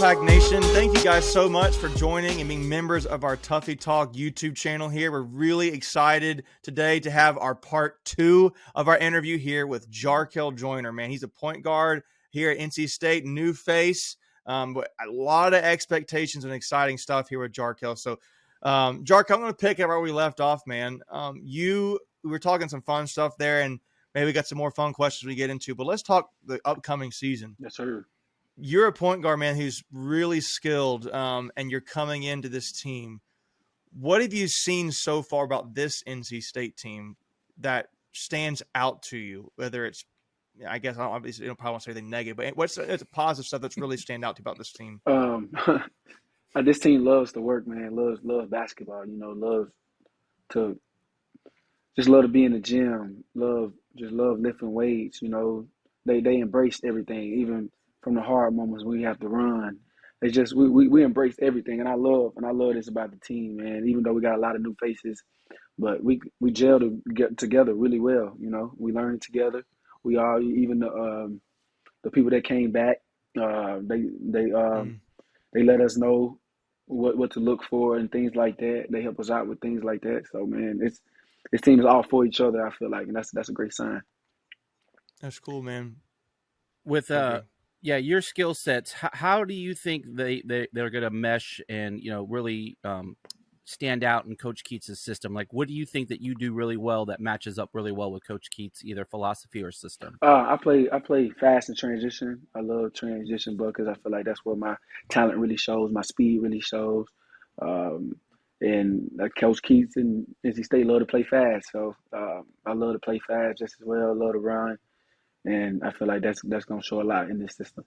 Wolfpack Nation, thank you guys so much for joining and being members of our Tuffy Talk YouTube channel here. We're really excited today to have our part 2 of our interview here with Jarkel Joiner. Man, he's a point guard here at NC State, new face, but a lot of expectations and exciting stuff here with Jarkel. So, Jarkel, I'm going to pick up where we left off, man. We were talking some fun stuff there, and maybe we got some more fun questions we get into, but let's talk the upcoming season. Yes, sir. You're a point guard, man, who's really skilled, and you're coming into this team. What have you seen so far about this NC State team that stands out to you? Whether it's, I guess, obviously, you don't probably want to say anything negative, but what's positive stuff that's really stand out to you about this team? This team loves to work, man. Loves basketball. Loves to love to be in the gym. Love lifting weights. They embraced everything, even from the hard moments when we have to run. They just we embrace everything, and I love this about the team, man. Even though we got a lot of new faces, but we gel to get together really well. We learn together. We all, even the people that came back, they let us know what to look for and things like that. They help us out with things like that. So, man, this team is all for each other, I feel like, and that's a great sign. That's cool, man. With your skill sets, how do you think they're going to mesh and really stand out in Coach Keats' system? Like, what do you think that you do really well that matches up really well with Coach Keats' either philosophy or system? I play fast in transition. I love transition because I feel like that's where my talent really shows, my speed really shows. And Coach Keats and NC State love to play fast, so I love to play fast just as well. Love to run. And I feel like that's going to show a lot in this system.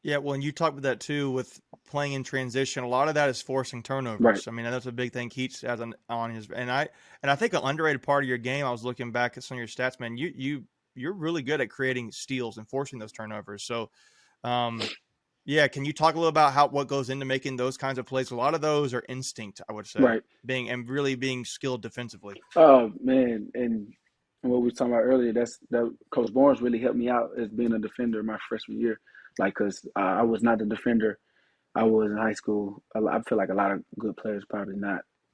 Yeah, well, and you talked about that too with playing in transition. A lot of that is forcing turnovers. Right. I mean, that's a big thing Keats has on his. And I think an underrated part of your game. I was looking back at some of your stats, man. You're really good at creating steals and forcing those turnovers. So, yeah, can you talk a little about what goes into making those kinds of plays? A lot of those are instinct, I would say, right. Really being skilled defensively. Oh man, and what we were talking about earlier, that Coach Barnes really helped me out as being a defender my freshman year. Like, because I was not the defender I was in high school. I feel like a lot of good players probably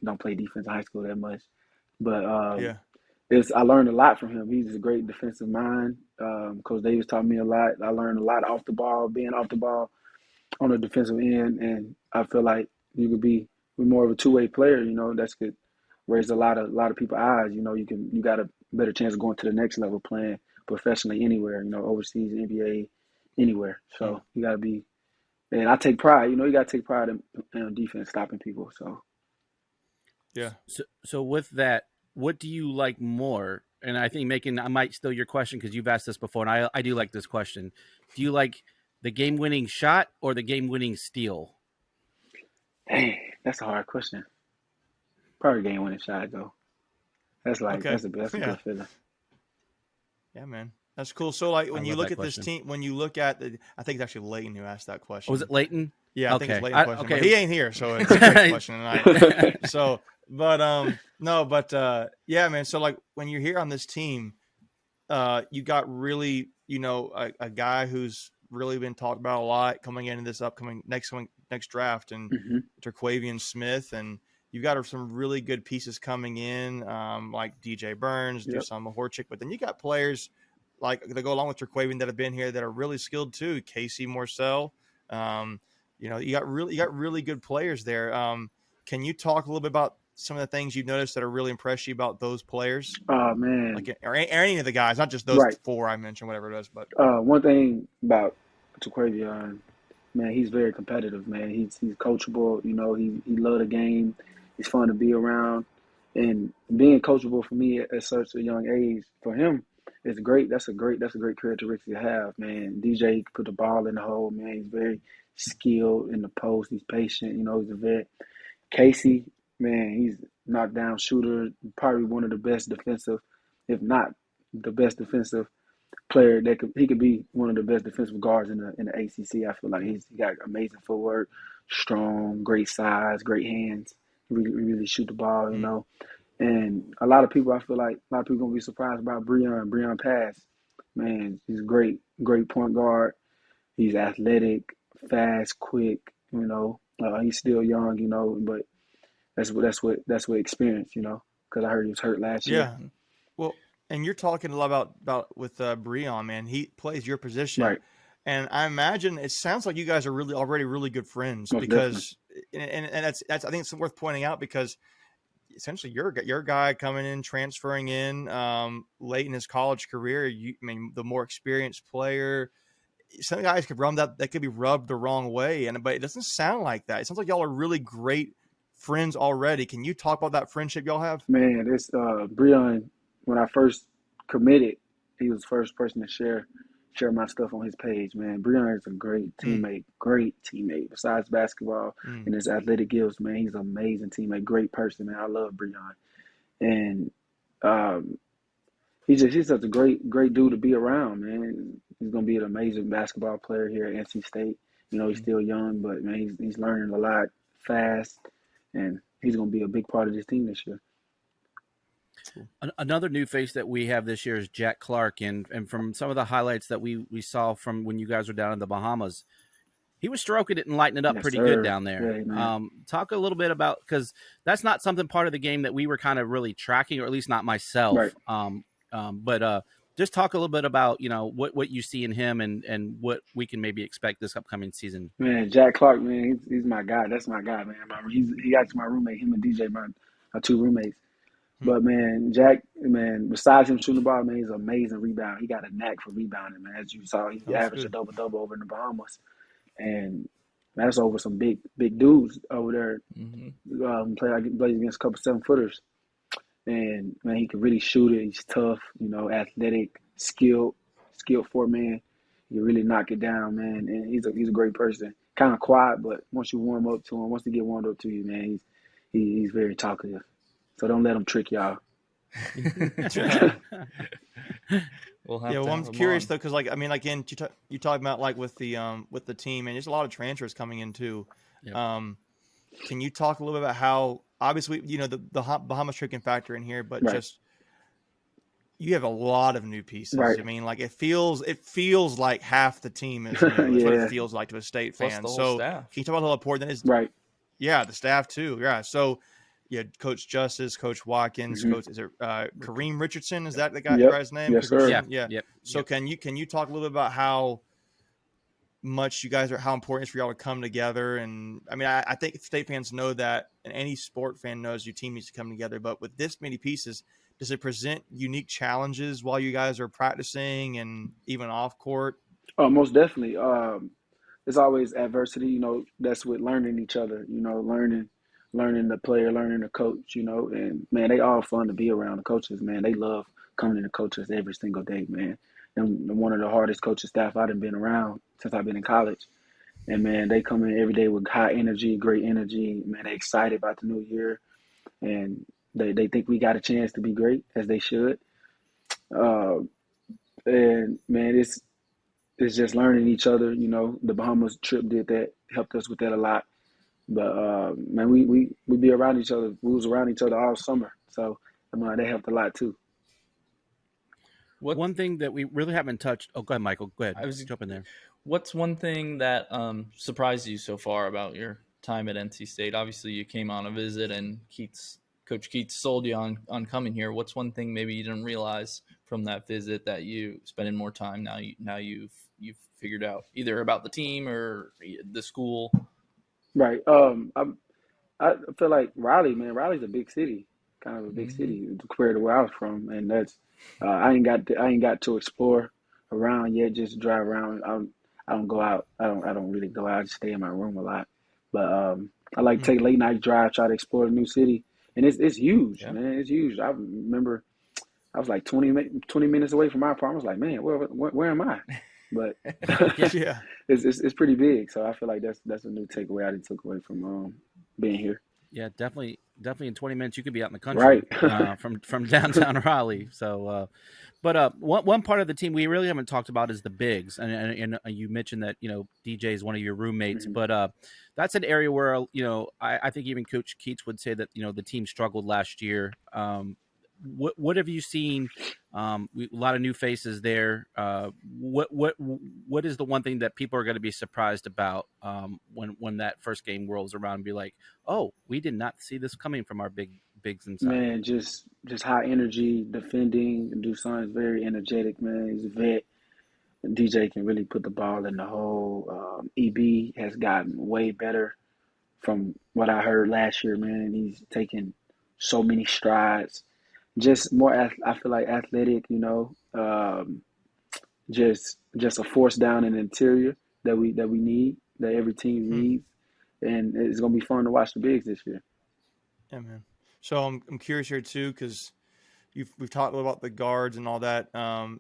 don't play defense in high school that much. But I learned a lot from him. He's a great defensive mind. Coach Davis taught me a lot. I learned a lot off the ball, being off the ball on the defensive end, and I feel like you could be more of a two-way player. That's could raise a lot of people's eyes. You got a better chance of going to the next level playing professionally anywhere. Overseas, NBA, anywhere. So you got to be, and I take pride. You got to take pride in defense, stopping people. So yeah. So with that, what do you like more? And I think I might steal your question because you've asked this before, and I do like this question. Do you like the game-winning shot or the game-winning steal? Dang, that's a hard question. Probably game-winning shot, though. That's a good feeling. Yeah, man. That's cool. So, like, when you look at this team, when you look at I think it's actually Leighton who asked that question. Was it Leighton? Yeah, I think it's Leighton's question. Okay. But he ain't here, so it's a great question tonight. So, yeah, man. So, like, when you're here on this team, you got really, a guy who's really been talked about a lot coming into this upcoming next draft, and Terquavian Smith, and you've got some really good pieces coming in, like DJ Burns, Dusan Mahorchik, but then you got players like that go along with Terquavian that have been here that are really skilled too. Casey Morcell, you got really good players there. Can you talk a little bit about some of the things you've noticed that are really impressed you about those players? Oh man, like or any of the guys, not just those four I mentioned, whatever it is. But one thing about Terquavian, man, he's very competitive. Man, he's coachable. He loves the game. He's fun to be around, and being coachable for me at such a young age for him is great. That's a great characteristic to have, man. DJ can put the ball in the hole, man. He's very skilled in the post. He's patient. He's a vet. Casey, man, he's knockdown shooter. Probably one of the best defensive, if not the best defensive player he could be one of the best defensive guards in the ACC. I feel like he got amazing footwork, strong, great size, great hands. Really shoot the ball, And I feel like a lot of people gonna be surprised about Breon Pass. Man, he's a great point guard. He's athletic, fast, quick. He's still young, but that's what experience, because I heard he was hurt last year. Yeah. Well, and you're talking a lot about with Breon, man. He plays your position, Right. and I imagine it sounds like you guys are really already really good friends Most definitely. because, and that's I think it's worth pointing out because essentially you're a guy coming in, transferring in late in his college career. I mean, the more experienced player. Some guys could that could be rubbed the wrong way, but it doesn't sound like that. It sounds like y'all are really great friends already. Can you talk about that friendship y'all have? Man, this Breon, when I first committed, he was the first person to share my stuff on his page, man. Breon is a great teammate. Besides basketball and his athletic gifts, man, he's an amazing teammate, great person, man. I love Breon. And um, he's such a great dude to be around, man. He's gonna be an amazing basketball player here at NC State. He's still young, but man, he's learning a lot fast, and he's gonna be a big part of this team this year. Another new face that we have this year is Jack Clark, and from some of the highlights that we saw from when you guys were down in the Bahamas, he was stroking it and lighting it up pretty good down there. Yeah, talk a little bit about, because that's not something part of the game that we were kind of really tracking, or at least not myself. Right. But just talk a little bit about what you see in him and what we can maybe expect this upcoming season. Man, Jack Clark, man, he's my guy. That's my guy, man. He actually my roommate. Him and DJ, my two roommates. But man, Jack, man, besides him shooting the ball, man, he's an amazing rebounder. He got a knack for rebounding, man. As you saw, he averaged a double over in the Bahamas, and that's over some big dudes over there. Plays against a couple 7-footers, and man, he can really shoot it. He's tough, athletic, skilled for man. He can really knock it down, man. And he's a great person. Kind of quiet, but once you warm up to him, once he get warmed up to you, man, he's very talkative. So don't let them trick y'all. I'm curious though, because you talk about with the team, and there's a lot of transfers coming in too. Yep. Can you talk a little bit about how obviously the Bahamas trip can factor in here, but just you have a lot of new pieces. Right. I mean, it feels like half the team is new. Is what it feels like to a State fan. So staff. Can you talk about how important that is? Right. Yeah, the staff too. Yeah. So Coach Justice, Coach Watkins, Coach Kareem Richardson. Is that the guy's name? Yes, sir. Yeah. Yep. So can you talk a little bit about how much you guys how important it is for y'all to come together? And I mean, I think State fans know that, and any sport fan knows your team needs to come together. But with this many pieces, does it present unique challenges while you guys are practicing and even off court? Oh, most definitely. There's always adversity. That's with learning each other. Learning the player, learning the coach. And man, they all fun to be around. The coaches, man, they love coming to coaches every single day, man. And one of the hardest coaching staff I've been around since I've been in college. And man, they come in every day with high energy, great energy. Man, they excited about the new year, and they think we got a chance to be great, as they should. And man, it's just learning each other. The Bahamas trip did that, helped us with that a lot. But man, we be around each other. We was around each other all summer, so they helped a lot too. One thing that we really haven't touched. Oh, go ahead, Michael. Go ahead. I was jumping there. What's one thing that surprised you so far about your time at NC State? Obviously, you came on a visit, and Coach Keats sold you on coming here. What's one thing maybe you didn't realize from that visit that you spending more time now you've figured out, either about the team or the school? Right. I feel like Raleigh's a big city, kind of a big city compared to where I was from, and that's I ain't got to explore around yet. Just drive around. I don't go out. I don't really go out. I just stay in my room a lot. But I like to take late night drive, try to explore the new city, and it's huge, man. It's huge. I remember I was like 20 minutes away from my apartment. I was like, man, where am I? But it's pretty big. So I feel like that's a new takeaway I took away from being here. Yeah, definitely in 20 minutes you could be out in the country, right? from downtown Raleigh. So, but one part of the team we really haven't talked about is the bigs, and you mentioned that DJ is one of your roommates, but that's an area where I think even Coach Keats would say that the team struggled last year. what have you seen? A lot of new faces there. What is the one thing that people are going to be surprised about when that first game rolls around and be like, oh, we did not see this coming from our bigs inside? Man, just high energy defending. Dusan is very energetic, man. He's a vet. DJ can really put the ball in the hole. EB has gotten way better from what I heard last year, man. He's taken so many strides. Just more, I feel like athletic, you know. Just a force down in the interior that we need, that every team needs, and it's gonna be fun to watch the bigs this year. Yeah, man. So I'm curious here too, because we've talked about the guards and all that, and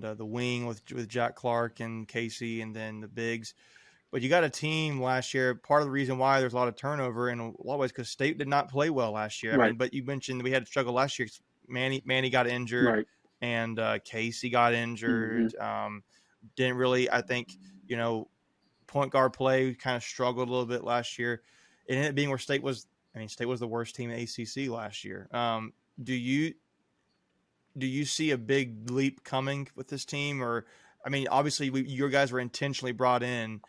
the wing with Jack Clark and Casey, and then the bigs. But you got a team last year. Part of the reason why there's a lot of turnover in a lot of ways because State did not play well last year. Right. I mean, but you mentioned we had to struggle last year. Manny got injured, Right. and Casey got injured. Didn't really, I think, point guard play kind of struggled a little bit last year. It ended up being where State was the worst team in ACC last year. Do you see a big leap coming with this team? Or, I mean, obviously your guys were intentionally brought in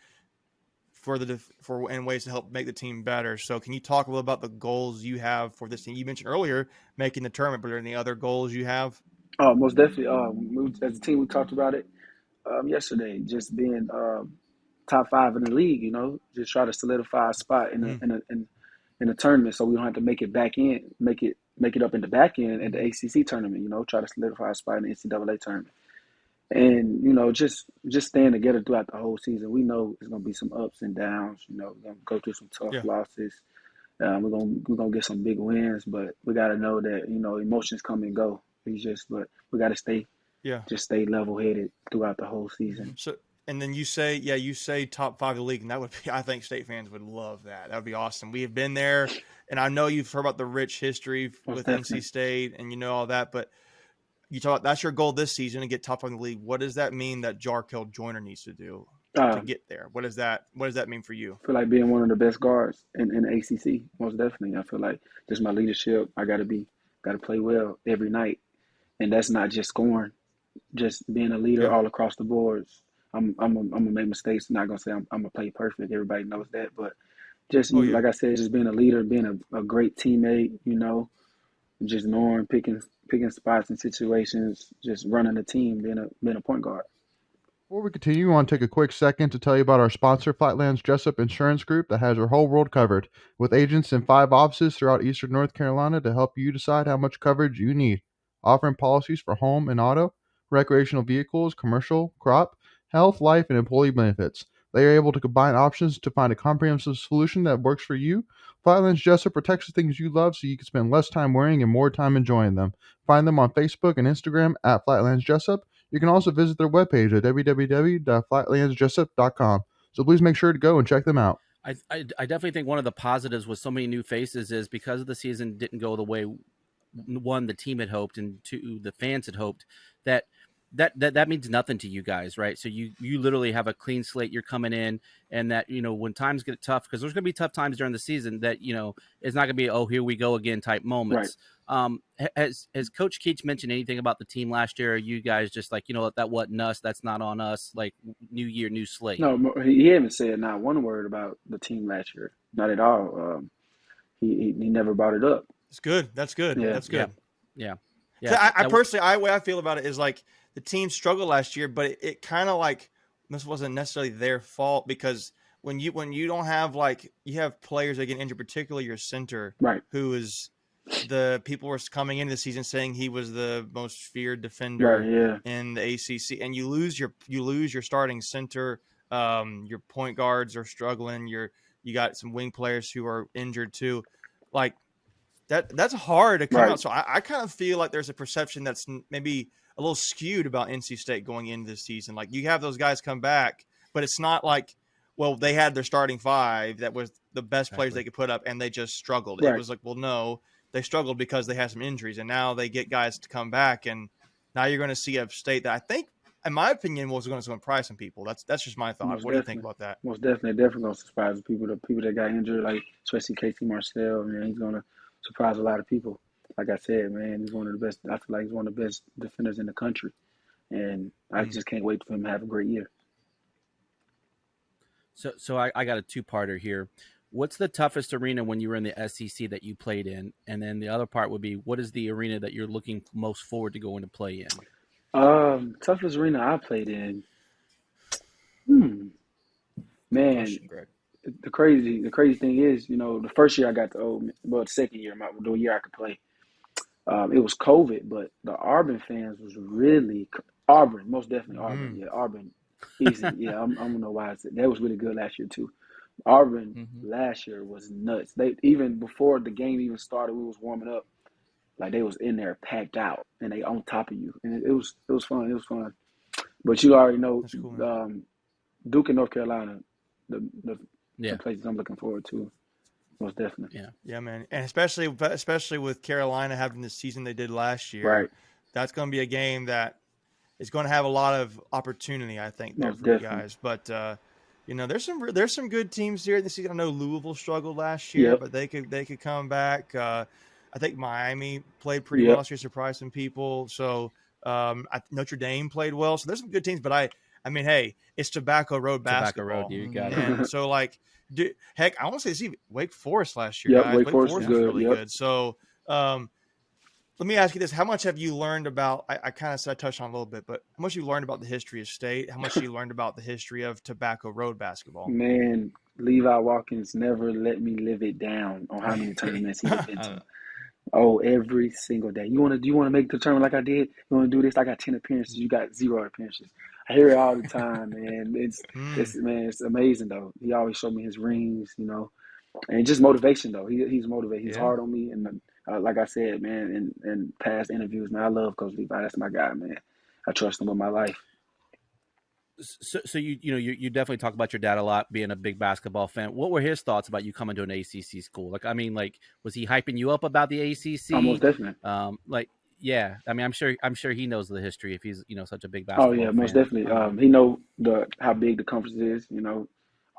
in ways to help make the team better. So can you talk a little about the goals you have for this team? You mentioned earlier making the tournament, but are there any other goals you have? Oh, most definitely. As a team, we talked about it yesterday. Just being top 5 in the league. You know, just try to solidify a spot in the tournament, so we don't have to make it back in, make it up in the back end at the ACC tournament. You know, try to solidify a spot in the NCAA tournament. And, you know, just staying together throughout the whole season. We know it's going to be some ups and downs. You know, we're going to go through some tough losses. We're gonna get some big wins, but we got to know that, you know, emotions come and go. But we got to stay level headed throughout the whole season. So, and then you say top 5 of the league, and that would be, I think State fans would love that. That would be awesome. We have been there, and I know you've heard about the rich history with NC State, and you know all that, but you talk, that's your goal this season to get top 5 in the league. What does that mean that Jarkel Joiner needs to do to get there? What does that mean for you? I feel like being one of the best guards in the ACC, most definitely. I feel like just my leadership. I got to play well every night, and that's not just scoring, just being a leader all across the boards. I'm gonna make mistakes. Not gonna say I'm gonna play perfect. Everybody knows that, but just like I said, just being a leader, being a great teammate. You know, just knowing picking spots and situations, just running the team, being a point guard. Before we continue, we want to take a quick second to tell you about our sponsor, Flatlands Jessup Insurance Group, that has your whole world covered, with agents in 5 offices throughout eastern North Carolina to help you decide how much coverage you need. Offering policies for home and auto, recreational vehicles, commercial, crop, health, life, and employee benefits. They are able to combine options to find a comprehensive solution that works for you. Flatlands Jessup protects the things you love so you can spend less time worrying and more time enjoying them. Find them on Facebook and Instagram at Flatlands Jessup. You can also visit their webpage at www.flatlandsjessup.com. So please make sure to go and check them out. I definitely think one of the positives with so many new faces is because the season didn't go the way, one, the team had hoped, and 2, the fans had hoped, that means nothing to you guys, right? So you literally have a clean slate. You're coming in, and that, you know, when times get tough, because there's going to be tough times during the season, that, you know, it's not going to be, oh, here we go again type moments. Right. Has Coach Keats mentioned anything about the team last year? Or are you guys just like, you know, that wasn't us, that's not on us, like new year, new slate? No, he haven't said not one word about the team last year, not at all. He never brought it up. It's good. That's good. Yeah. That's good. Yeah. So I personally, the way I feel about it is like the team struggled last year, but it kind of like this wasn't necessarily their fault, because when you don't have, like, you have players that get injured, particularly your center, right, who is the people were coming into the season saying he was the most feared defender in the ACC, and you lose your starting center. Your point guards are struggling. You got some wing players who are injured too. Like that's hard to come out. So I kind of feel like there's a perception that's maybe a little skewed about NC State going into this season. Like, you have those guys come back, but it's not like, well, they had their starting 5 that was the best players they could put up, and they just struggled. It was like, well, no, they struggled because they had some injuries, and now they get guys to come back, and now you're going to see a State that I think, in my opinion, was going to surprise some people. That's just my thought. What do you think about that? Most definitely going to surprise the people that got injured, like especially Casey Marcel. Man, he's going to surprise a lot of people. like I said, man, he's one of the best. I feel like he's one of the best defenders in the country, and I just can't wait for him to have a great year. So I got a two-parter here. What's the toughest arena when you were in the SEC that you played in? And then the other part would be, what is the arena that you're looking most forward to going to play in? Toughest arena I played in. Man, Good question, Greg. the crazy thing is, the first year I got to the second year, the year I could play, it was COVID, but the Auburn fans was really Auburn, most definitely Auburn. Yeah, Auburn, easy. Yeah, I don't know why that was really good last year too. Auburn last year was nuts. They even before the game even started, we was warming up, like they was in there packed out and they on top of you, and it was fun. It was fun. But you already know, That's cool, Duke and North Carolina, the places I'm looking forward to, most definitely. Yeah, man, and especially with Carolina having the season they did last year, Right. That's going to be a game that is going to have a lot of opportunity, I think, there Most for definitely. you guys. But there's some good teams here this season. I know Louisville struggled last year, but they could come back. I think Miami played pretty well last year, surprised some people. So Notre Dame played well. So there's some good teams. But I mean, hey, it's Tobacco Road basketball. Tobacco Road, you got it. And so, like, heck, I want to say Wake Forest last year, guys. Wake Forest was really good. So let me ask you this. How much have you learned about, I kind of touched on a little bit, but how much you learned about the history of state? How much you learned about the history of Tobacco Road basketball? Man, Levi Watkins never let me live it down on how many tournaments he's been to. Oh, every single day. Do you want to make the tournament like I did? You want to do this? I got 10 appearances. You got 0 appearances. I hear it all the time, man. It's amazing though. He always showed me his rings, and just motivation though. He's motivated. He's hard on me, and like I said, man, in past interviews, man, I love Coach Levi. That's my guy, man. I trust him with my life. So you definitely talk about your dad a lot, being a big basketball fan. What were his thoughts about you coming to an ACC school? Like, I mean, like, was he hyping you up about the ACC? Most definitely. Yeah. I mean, I'm sure he knows the history if he's such a big basketball fan. Oh yeah, most definitely. He know how big the conference is.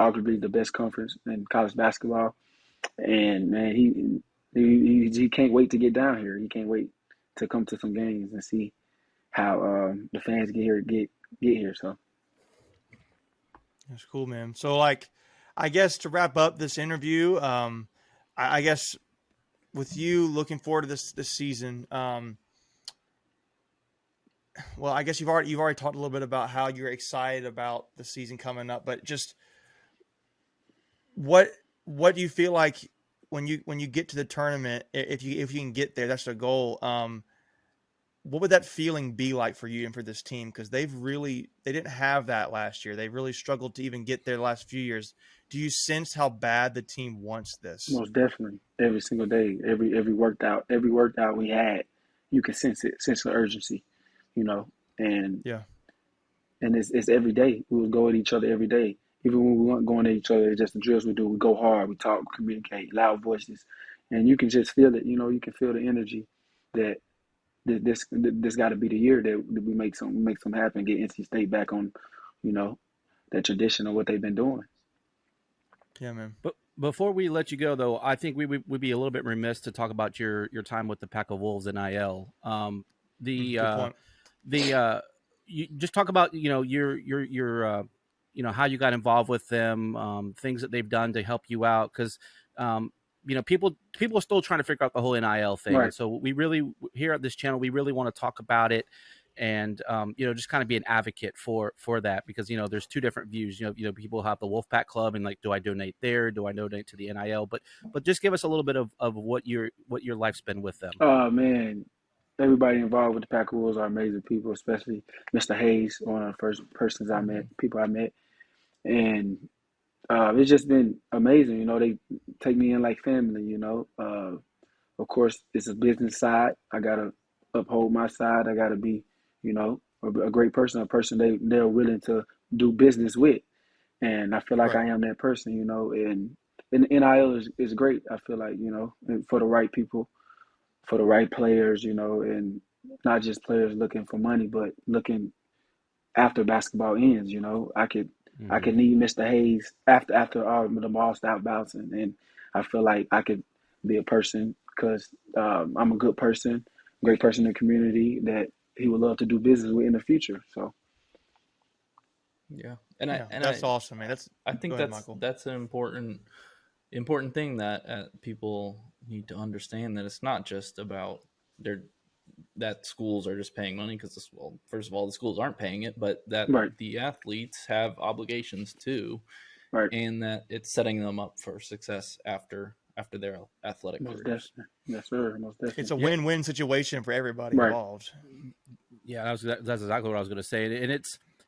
Arguably the best conference in college basketball, and man, he can't wait to get down here. He can't wait to come to some games and see how the fans get here. So. That's cool, man. So, like, I guess to wrap up this interview, I guess with you looking forward to this season, well, I guess you've already talked a little bit about how you're excited about the season coming up, but just what do you feel like when you get to the tournament, if you can get there, that's the goal. What would that feeling be like for you and for this team? Because they didn't have that last year. They really struggled to even get there the last few years. Do you sense how bad the team wants this? Most definitely. Every single day, every workout we had, you can sense the urgency, and it's every day. We would go at each other every day. Even when we weren't going at each other, it's just the drills we do. We go hard, we talk, we communicate, loud voices, and you can just feel it. You can feel the energy that this got to be the year that we make some happen, get NC State back on, that tradition of what they've been doing. Yeah, man. But before we let you go, though, I think we would be a little bit remiss to talk about your time with the Pack of Wolves NIL. You just talk about your how you got involved with them, things that they've done to help you out, because people are still trying to figure out the whole NIL thing. Right. And so we really, here at this channel, we really want to talk about it and, just kind of be an advocate for that, because, there's two different views. People have the Wolfpack Club and like, do I donate there? Do I donate to the NIL? But just give us a little bit of what your life's been with them. Oh man, everybody involved with the Pack of Wolves are amazing people, especially Mr. Hayes, one of the first people I met. And it's just been amazing. They take me in like family, Of course, it's a business side. I got to uphold my side. I got to be, a great person, a person they're willing to do business with. And I feel like I am that person, and NIL is great. I feel like, for the right people, for the right players, and not just players looking for money, but looking after basketball ends, I could need Mr. Hayes after all the ball stop bouncing, and I feel like I could be a person because I'm a good person, great person in the community that he would love to do business with in the future. So. Yeah, that's awesome, man. I think that's an important thing that people need to understand, that it's not just about that schools are just paying money, because first of all, the schools aren't paying it, but that Right. the athletes have obligations too, right, and that it's setting them up for success after their athletic most careers. definitely. Yes, sir. Most definitely. It's a win-win situation for everybody Right. involved. Yeah, that's exactly what I was going to say,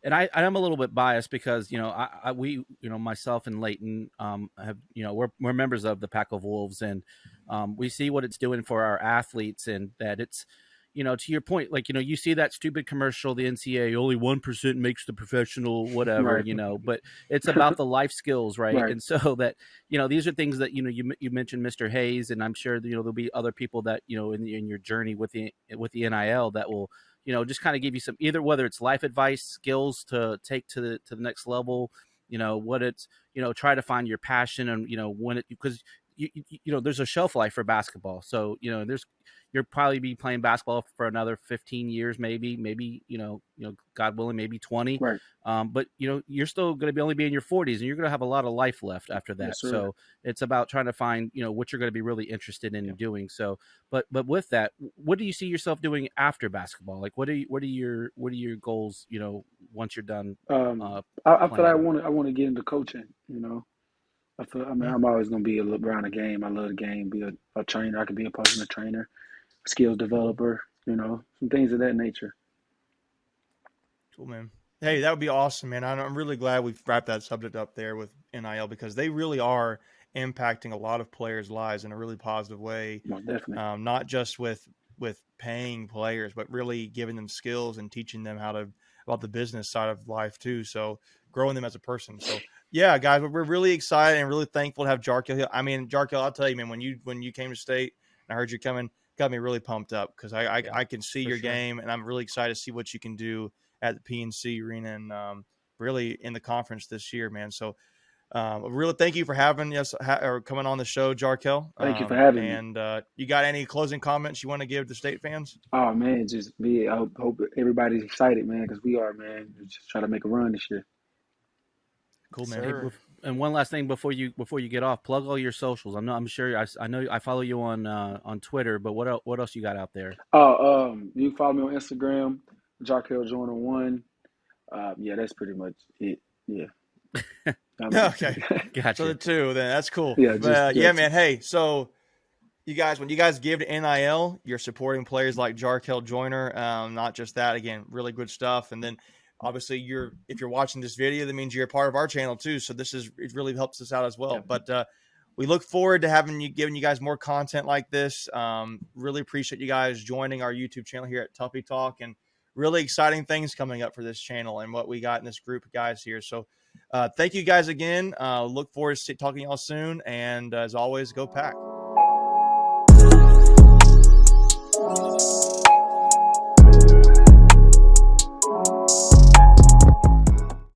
and I'm a little bit biased because we myself and Leighton have we're members of the Pack of Wolves, and we see what it's doing for our athletes, and that it's to your point, like you see that stupid commercial, the NCAA only 1% makes the professional whatever, Right. But it's about the life skills, right? Right. And so that these are things that you mentioned Mr. Hayes, and I'm sure there'll be other people that in your journey with the NIL that will just kind of give you some, either whether it's life advice, skills to take to the next level, what it's, try to find your passion, and, when it, because there's a shelf life for basketball. So, you'll probably be playing basketball for another 15 years, maybe, God willing, maybe 20. Right. But you're still going to only be in your 40s, and you're going to have a lot of life left after that. Yes, sir. So it's about trying to find, what you're going to be really interested in doing. So, but with that, what do you see yourself doing after basketball? Like, what are your goals, once you're done? I feel I want to get into coaching, I'm always going to be around the game. I love the game, be a trainer. I could be a personal trainer, skills developer, some things of that nature. Cool, man. Hey, that would be awesome, man. I'm really glad we've wrapped that subject up there with NIL, because they really are impacting a lot of players' lives in a really positive way. Most definitely. Not just with paying players, but really giving them skills and teaching them about the business side of life too. So growing them as a person. So yeah, guys, we're really excited and really thankful to have Jarkel here. I mean, Jarkel, I'll tell you, man, when you came to state and I heard you coming, got me really pumped up, because I can see your game, and I'm really excited to see what you can do at the PNC Arena and really in the conference this year, man. So really thank you for having us or coming on the show, Jarkel. Thank you for having me. And you got any closing comments you want to give to state fans? Oh man, I hope everybody's excited, man, because we are, man. We're just trying to make a run this year. Cool, man. Hey, and one last thing before you get off, plug all your socials. I'm sure I know I follow you on Twitter, but what else you got out there? You can follow me on Instagram, Jarkel Joiner 1. Yeah, that's pretty much it. Yeah. Okay. Gotcha. So the two, then that's cool. Yeah, yeah, man. Hey, so you guys, when you guys give to NIL, you're supporting players like Jarkel Joiner. Not just that, again, really good stuff. And then obviously if you're watching this video, that means you're a part of our channel too. So it really helps us out as well. Yeah. But we look forward to giving you guys more content like this. Really appreciate you guys joining our YouTube channel here at Tuffy Talk, and really exciting things coming up for this channel and what we got in this group of guys here. So thank you guys again. Look forward to talking to y'all soon. And as always, go Pack.